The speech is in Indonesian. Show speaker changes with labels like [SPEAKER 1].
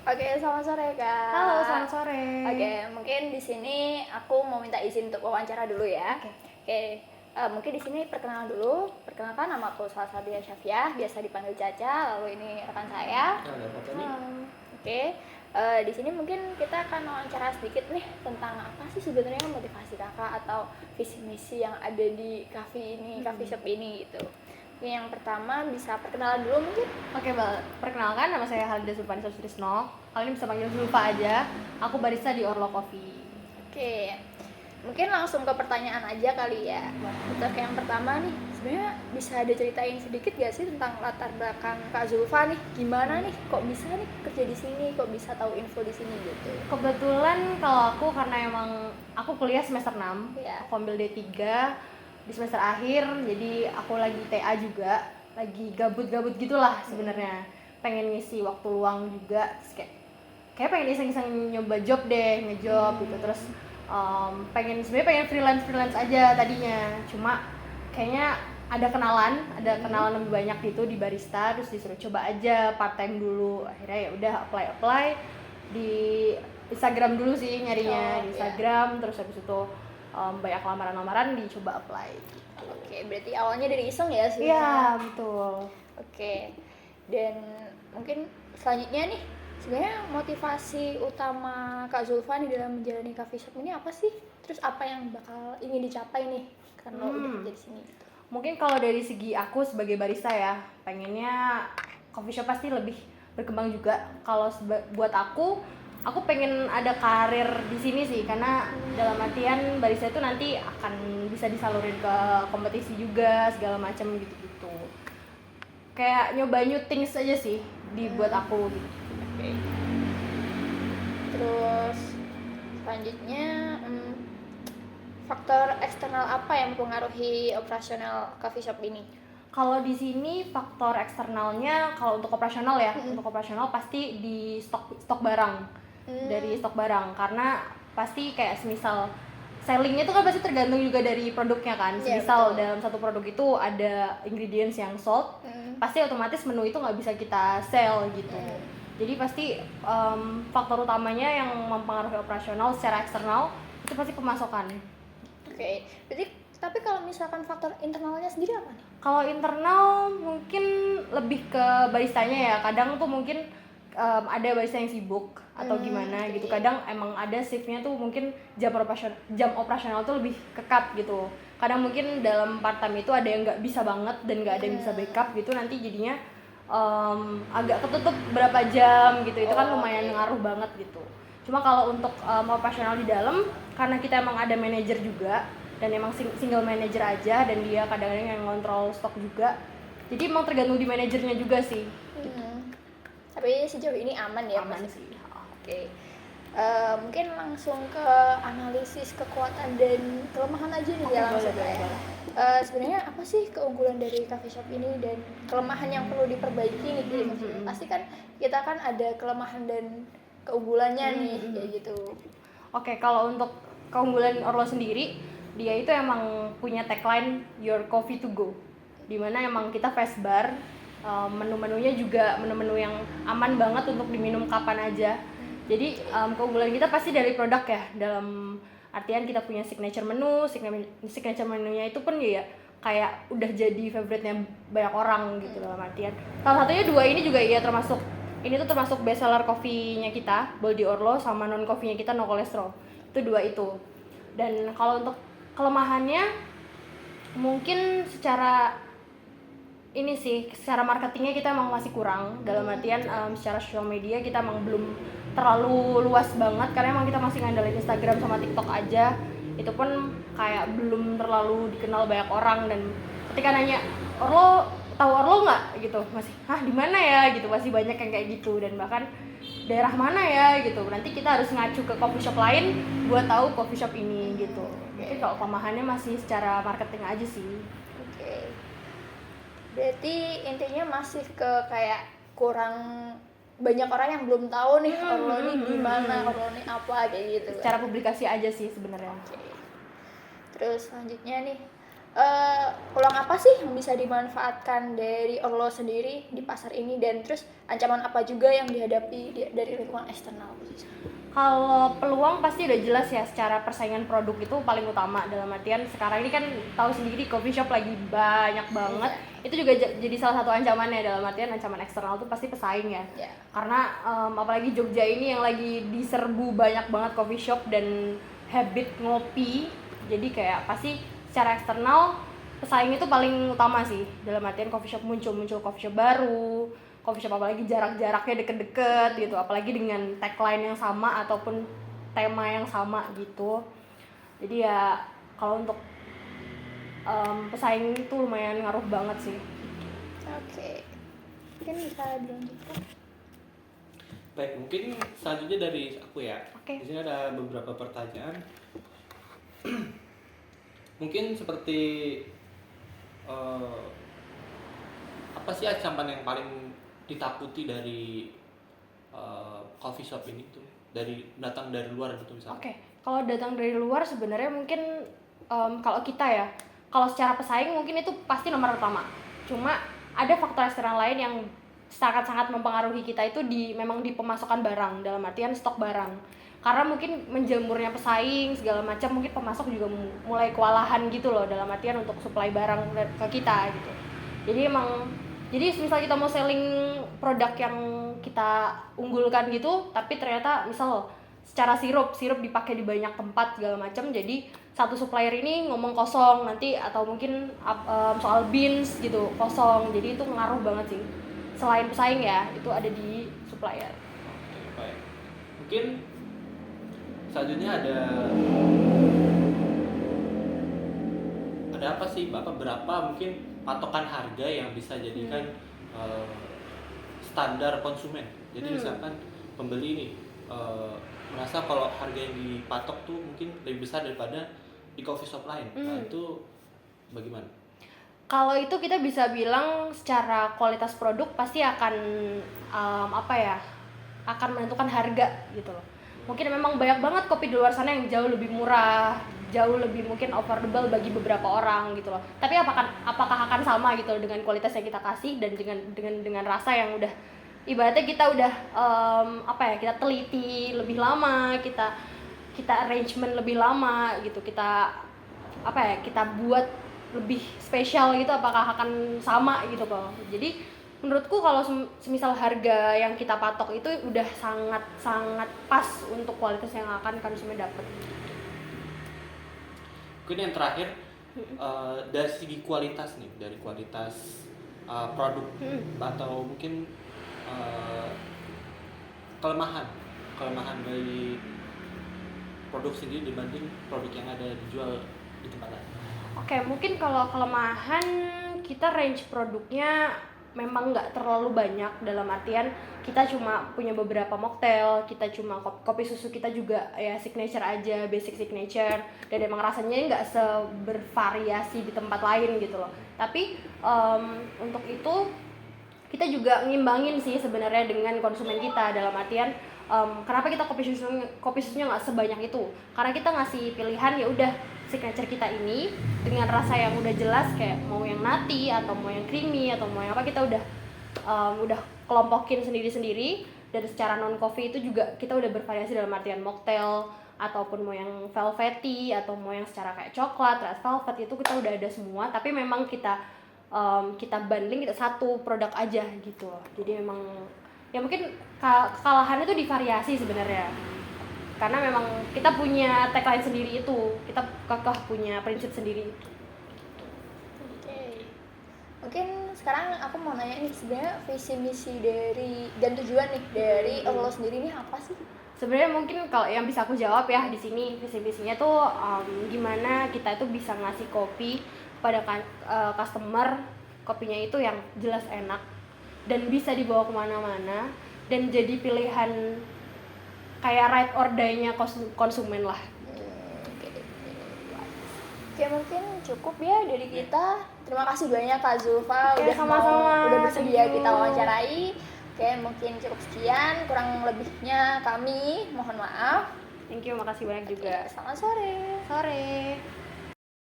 [SPEAKER 1] Oke, selamat sore Kak.
[SPEAKER 2] Halo, selamat sore.
[SPEAKER 1] Oke, mungkin di sini aku mau minta izin untuk wawancara dulu ya.
[SPEAKER 2] Oke.
[SPEAKER 1] Oke, mungkin di sini perkenalan dulu. Perkenalkan, nama aku Salsabila Syafiah, biasa dipanggil Caca. Lalu ini rekan saya.
[SPEAKER 2] Halo.
[SPEAKER 1] Oke, di sini mungkin kita akan wawancara sedikit nih tentang apa sih sebenarnya motivasi kakak atau visi misi yang ada di cafe ini, coffee shop ini gitu. Yang pertama bisa perkenalan dulu mungkin.
[SPEAKER 2] Oke, perkenalkan nama saya Halida Sulfani Sustrisno. Kalian bisa panggil Zulfa aja. Aku barista di Orlo Coffee.
[SPEAKER 1] Oke, mungkin langsung ke pertanyaan aja kali ya. Untuk yang pertama nih, sebenarnya bisa diceritain sedikit gak sih tentang latar belakang Kak Zulfa nih? Gimana nih, kok bisa nih kerja di sini, kok bisa tahu info di sini gitu?
[SPEAKER 2] Kebetulan kalau aku karena emang aku kuliah semester 6,
[SPEAKER 1] Iya.
[SPEAKER 2] aku ambil D3 di semester akhir, jadi aku lagi TA juga, lagi gabut-gabut gitulah sebenarnya. Pengen ngisi waktu luang juga, terus kayak pengen iseng-iseng nyoba job deh, ngejob gitu. Terus sebenarnya pengen freelance aja tadinya, cuma kayaknya ada kenalan lebih banyak gitu di barista, terus disuruh coba aja part time dulu. Akhirnya ya udah apply di Instagram dulu sih nyarinya, di Instagram. Terus habis itu banyak lamaran-lamaran, dicoba apply gitu.
[SPEAKER 1] Oke, berarti awalnya dari iseng ya sih?
[SPEAKER 2] Iya, betul.
[SPEAKER 1] Oke, dan mungkin selanjutnya nih, sebenarnya motivasi utama Kak Zulfa nih dalam menjalani coffee shop ini apa sih? Terus apa yang bakal ingin dicapai nih karena udah kerja di sini?
[SPEAKER 2] Mungkin kalau dari segi aku sebagai barista ya, pengennya coffee shop pasti lebih berkembang juga. Kalau buat aku pengen ada karir di sini sih, karena dalam artian barista itu nanti akan bisa disalurin ke kompetisi juga segala macam gitu-gitu. Kayak nyoba new things aja sih dibuat aku gitu.
[SPEAKER 1] Oke. Terus selanjutnya faktor eksternal apa yang mempengaruhi operasional coffee shop ini?
[SPEAKER 2] Kalau di sini faktor eksternalnya, kalau untuk operasional ya, untuk operasional pasti di stok barang. Dari stok barang, karena pasti kayak semisal sellingnya itu kan pasti tergantung juga dari produknya kan. Semisal dalam satu produk itu ada ingredients yang sold, pasti otomatis menu itu nggak bisa kita sell gitu. Jadi pasti faktor utamanya yang mempengaruhi operasional secara eksternal itu pasti pemasokan.
[SPEAKER 1] Oke, berarti tapi kalau misalkan faktor internalnya sendiri apa nih?
[SPEAKER 2] Kalau internal mungkin lebih ke baristanya ya. Kadang tuh mungkin ada barista yang sibuk atau gimana gitu. Kadang emang ada shiftnya tuh mungkin jam operasional tuh lebih ketat gitu. Kadang mungkin dalam part time itu ada yang nggak bisa banget dan nggak ada yang bisa backup gitu. Nanti jadinya agak ketutup berapa jam gitu. Itu kan lumayan ngaruh banget gitu. Cuma kalau untuk operasional di dalam, karena kita emang ada manajer juga dan emang single manager aja, dan dia kadang-kadang yang ngontrol stok juga. Jadi emang tergantung di manajernya juga sih.
[SPEAKER 1] Tapi sejauh ini aman ya?
[SPEAKER 2] Aman sih.
[SPEAKER 1] Oke. Mungkin langsung ke analisis kekuatan dan kelemahan aja nih ya langsung ya. Sebenarnya apa sih keunggulan dari coffee shop ini dan kelemahan yang perlu diperbaiki nih dari coffee shop? Pasti kan kita kan ada kelemahan dan keunggulannya nih kayak gitu.
[SPEAKER 2] Oke, kalau untuk keunggulan Orlo sendiri, dia itu emang punya tagline Your Coffee to Go, dimana emang kita fast bar. Menu-menunya juga menu-menu yang aman banget untuk diminum kapan aja. Jadi keunggulan kita pasti dari produk ya, dalam artian kita punya signature menunya itu pun ya kayak udah jadi favorite-nya banyak orang gitu. Dalam artian salah satunya dua ini juga ya, termasuk best seller coffee-nya kita, Boldi Orlo, sama non coffee-nya kita No Cholesterol. Itu dua itu. Dan kalau untuk kelemahannya mungkin secara marketingnya kita emang masih kurang. Dalam artian secara social media kita emang belum terlalu luas banget, karena emang kita masih ngandalin Instagram sama TikTok aja. Itu pun kayak belum terlalu dikenal banyak orang, dan ketika nanya Orlo, tahu Orlo nggak gitu, masih di mana ya gitu, masih banyak yang kayak gitu. Dan bahkan daerah mana ya gitu, nanti kita harus ngacu ke coffee shop lain buat tahu coffee shop ini gitu. Mungkin kalau kelemahannya masih secara marketing aja sih.
[SPEAKER 1] Berarti intinya masih ke kayak kurang banyak orang yang belum tahu nih Orlo ini gimana, Orlo ini apa kayak gitu.
[SPEAKER 2] Secara publikasi aja sih sebenarnya.
[SPEAKER 1] Terus selanjutnya nih, peluang apa sih yang bisa dimanfaatkan dari Orlo sendiri di pasar ini, dan terus ancaman apa juga yang dihadapi dari lingkungan eksternal?
[SPEAKER 2] Kalau peluang pasti udah jelas ya, secara persaingan produk itu paling utama, dalam artian sekarang ini kan tahu sendiri coffee shop lagi banyak banget. Itu juga jadi salah satu ancamannya, dalam artian ancaman eksternal tuh pasti pesaing ya. Karena apalagi Jogja ini yang lagi diserbu banyak banget coffee shop dan habit ngopi, jadi kayak pasti secara eksternal pesaing itu paling utama sih, dalam artian coffee shop muncul coffee shop baru, coffee shop apalagi jarak-jaraknya deket-deket gitu, apalagi dengan tagline yang sama ataupun tema yang sama gitu. Jadi ya kalau untuk pesaing itu lumayan ngaruh banget sih.
[SPEAKER 1] Oke, mungkin bisa dilanjutkan.
[SPEAKER 3] Baik, mungkin selanjutnya dari aku ya.
[SPEAKER 2] Oke.
[SPEAKER 3] Di sini ada beberapa pertanyaan. Mungkin seperti apa sih ancaman yang paling ditakuti dari coffee shop ini tuh, datang dari luar gitu misalnya?
[SPEAKER 2] Oke, kalau datang dari luar sebenarnya mungkin kalau kita ya, kalau secara pesaing mungkin itu pasti nomor utama. Cuma ada faktor eksternal lain yang sangat-sangat mempengaruhi kita, itu memang di pemasokan barang, dalam artian stok barang. Karena mungkin menjamurnya pesaing segala macam, mungkin pemasok juga mulai kewalahan gitu loh, dalam artian untuk supply barang ke kita gitu. Jadi misal kita mau selling produk yang kita unggulkan gitu, tapi ternyata misal secara sirup dipakai di banyak tempat segala macam, jadi satu supplier ini ngomong kosong nanti, atau mungkin soal beans gitu kosong, jadi itu ngaruh banget sih. Selain pesaing ya, itu ada di supplier.
[SPEAKER 3] Oke, baik. Mungkin selanjutnya ada apa sih Bapak, berapa mungkin patokan harga yang bisa jadikan standar konsumen? Jadi misalkan pembeli ini merasa kalau harga yang dipatok tuh mungkin lebih besar daripada di coffee shop lain. Nah, itu bagaimana?
[SPEAKER 2] Kalau itu kita bisa bilang secara kualitas produk pasti akan akan menentukan harga gitu loh. Mungkin memang banyak banget kopi di luar sana yang jauh lebih murah, jauh lebih mungkin affordable bagi beberapa orang gitu loh. Tapi apakah akan sama gitu loh dengan kualitas yang kita kasih dan dengan rasa yang udah ibaratnya kita udah kita teliti lebih lama, kita arrangement lebih lama gitu, kita buat lebih spesial gitu, apakah akan sama gitu kok. Jadi menurutku kalau semisal harga yang kita patok itu udah sangat pas untuk kualitas yang akan konsumen dapat.
[SPEAKER 3] Mungkin yang terakhir dari segi kualitas nih, dari kualitas produk atau mungkin kelemahan dari produk sendiri dibanding produk yang ada dijual di tempat lain.
[SPEAKER 2] Oke, mungkin kalau kelemahan kita range produknya memang nggak terlalu banyak, dalam artian kita cuma punya beberapa mocktail, kita cuma kopi susu kita juga ya signature aja, basic signature, dan emang rasanya nggak sebervariasi di tempat lain gitu loh. Tapi untuk itu kita juga ngimbangin sih sebenarnya dengan konsumen kita, dalam artian kenapa kita kopi susunya nggak sebanyak itu, karena kita ngasih pilihan ya udah signature kita ini dengan rasa yang udah jelas, kayak mau yang nutty atau mau yang creamy atau mau yang apa, kita udah kelompokin sendiri-sendiri. Dan secara non coffee itu juga kita udah bervariasi, dalam artian mocktail ataupun mau yang velvety atau mau yang secara kayak coklat, red velvet, itu kita udah ada semua. Tapi memang kita bundling, kita satu produk aja gitu. Jadi memang ya mungkin kekalahan itu di variasi sebenarnya, karena memang kita punya tagline sendiri itu, kita punya prinsip sendiri.
[SPEAKER 1] Oke. Mungkin sekarang aku mau nanya nih, sebenarnya visi misi dari dan tujuan nih dari Orlo sendiri ini apa sih?
[SPEAKER 2] Sebenarnya mungkin kalau yang bisa aku jawab ya di sini, visi misinya tuh gimana kita itu bisa ngasih kopi pada customer, kopinya itu yang jelas enak dan bisa dibawa kemana-mana dan jadi pilihan kayak ride or die-nya konsumen lah.
[SPEAKER 1] Oke, mungkin cukup ya dari kita. Terima kasih banyak Kak Zulfa udah bersedia kita wawancarai. Oke, mungkin cukup sekian, kurang lebihnya kami mohon maaf.
[SPEAKER 2] Thank you, makasih banyak juga.
[SPEAKER 1] Selamat sore.
[SPEAKER 2] Sore.